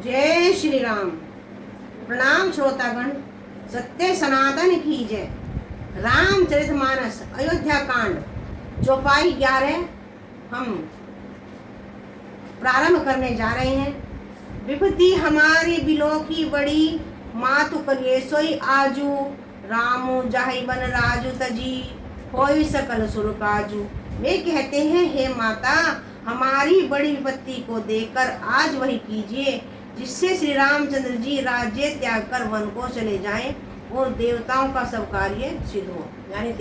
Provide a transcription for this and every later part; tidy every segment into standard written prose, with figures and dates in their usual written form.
जय श्री राम। प्रणाम श्रोतागण। सत्य सनातन की जय। रामचरितमानस अयोध्या कांड चौपाई 11 हम प्रारंभ करने जा रहे हैं। विपत्ति हमारी बिलो की बड़ी, मातु करिए सोई आजू, रामू जाहि बन राजू तजी, होई सकल सुर काजू। वे कहते हैं, हे माता, हमारी बड़ी विपत्ति को देखकर आज वही कीजिए जिससे श्री रामचंद्र जी राज्य त्याग कर वन को चले जाएं और देवताओं का सब कार्य सिद्ध हो। यानी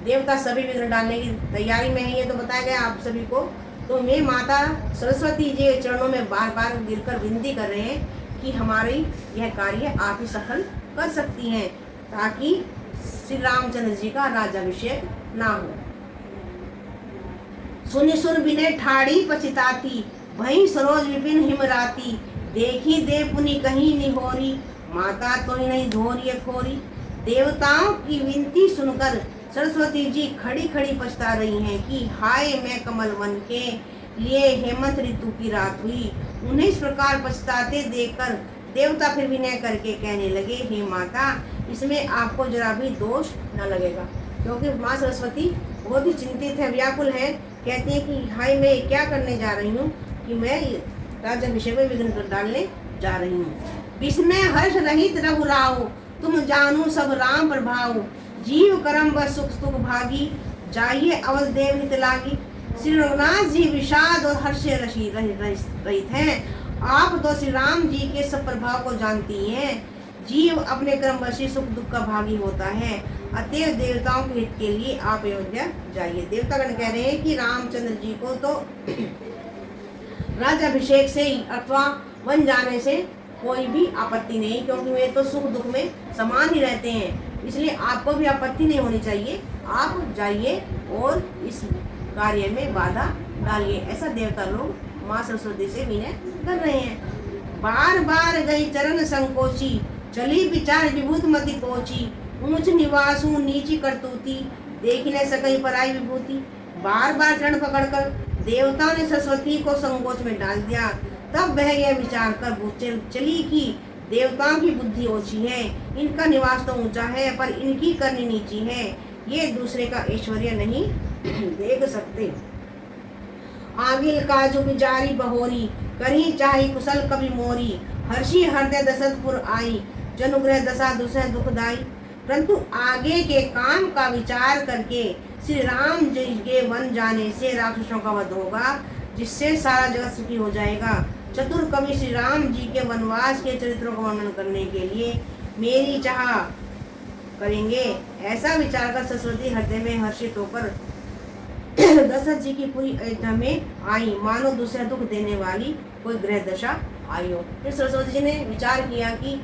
देवता सभी विघ्न डालने की तैयारी में है, ये तो बताया गया आप सभी को। तो मैं माता सरस्वती जी के चरणों में बार बार गिरकर विनती कर रहे हैं कि हमारी यह कार्य आप ही सफल कर सकती हैं, ताकि श्री रामचंद्र जी का राज्याभिषेक ना हो। सुन सुन बिने ठाड़ी पछताती, वहीं सरोज विपिन हिमराती, देखी दे पुनि कहीं निहोरी, माता तो ही नहीं धोरी खोरी। देवताओं की विनती सुनकर सरस्वती जी खड़ी खड़ी पछता रही हैं कि हाय, मैं कमल वन के लिए हेमंत ऋतु की रात हुई। उन्हें इस प्रकार पछताते देखकर देवता फिर विनय करके कहने लगे, हे माता, इसमें आपको जरा भी दोष न लगेगा। क्योंकि माँ सरस्वती बहुत ही चिंतित है, व्याकुल है। कहती है कि हाय, मैं क्या करने जा रही हूँ कि मैं राज्याभिषेक में विघ्न डालने जा रही हूँ। विस्मय हर्ष रहित रघुराव, तुम जानू सब राम प्रभाव, जीव करम व सुख सुख भागी, जाइए अवध देव हित लागी। श्री रघुनाथ जी विषाद और हर्ष रहित हैं। आप तो श्री राम जी के सब प्रभाव को जानती हैं। जीव अपने कर्मवश सुख दुख का भागी होता है, अतएव देवताओं के हित के लिए आप अयोध्या जाइए। देवतागण कह रहे हैं कि रामचंद्र जी को तो राज्याभिषेक से अथवा वन जाने से कोई भी आपत्ति नहीं, क्योंकि वे तो सुख दुख में समान ही रहते हैं, इसलिए आपको भी आपत्ति नहीं होनी चाहिए। आप जाइए और इस कार्य में बाधा डालिए। ऐसा देवता लोग माँ सरस्वती से विनय कर रहे हैं। बार बार गई चरण संकोची, चली विचार विभूत मति पोची, ऊंच निवासु नीची करतूती, देख न सकई पराई विभूति। बार बार चरण पकड़कर देवताओं ने सरस्वती को संकोच में डाल दिया। तब वह यह विचार कर चली कि देवताओं की बुद्धि ओछी है, इनका निवास तो ऊंचा है पर इनकी करनी नीची है, ये दूसरे का ऐश्वर्य नहीं देख सकते। आगिल काजु बिजारी बहोरी, करी चाही कुशल कवि मोरी, हर्षी हृदय दशरथपुर आई, जनुग्रह दशा दुसह दुखदाई। परंतु आगे के काम का विचार करके श्री राम जी के वन जाने से राक्षसों का वध होगा, जिससे सारा जगत सुखी हो जाएगा। चतुर कवि श्री राम जी के वनवास के चरित्रों का वर्णन करने के लिए मेरी चाह करेंगे। ऐसा विचार कर सरस्वती हृदय में हर्षित होकर दशरथ जी की पूरी अयोध्या में आई, मानो दूसरा दुख देने वाली कोई ग्रह दशा आई हो। फिर सरस्वती जी ने विचार किया कि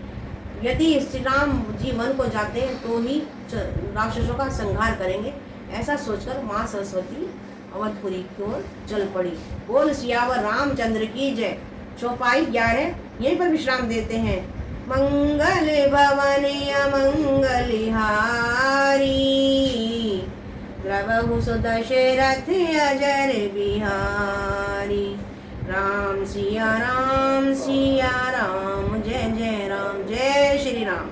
यदि श्री राम जी वन को जाते हैं तो ही राक्षसों का संहार करेंगे। ऐसा सोचकर माँ सरस्वती अवधपुरी की ओर चल पड़ी। बोल सियावर रामचंद्र की जय। चौपाई 11 यहीं पर विश्राम देते हैं। मंगल भवन अमंगल हारी, प्रभु सुदशरथ अजर बिहारी। राम सिया राम, जय जय राम, जय श्री राम।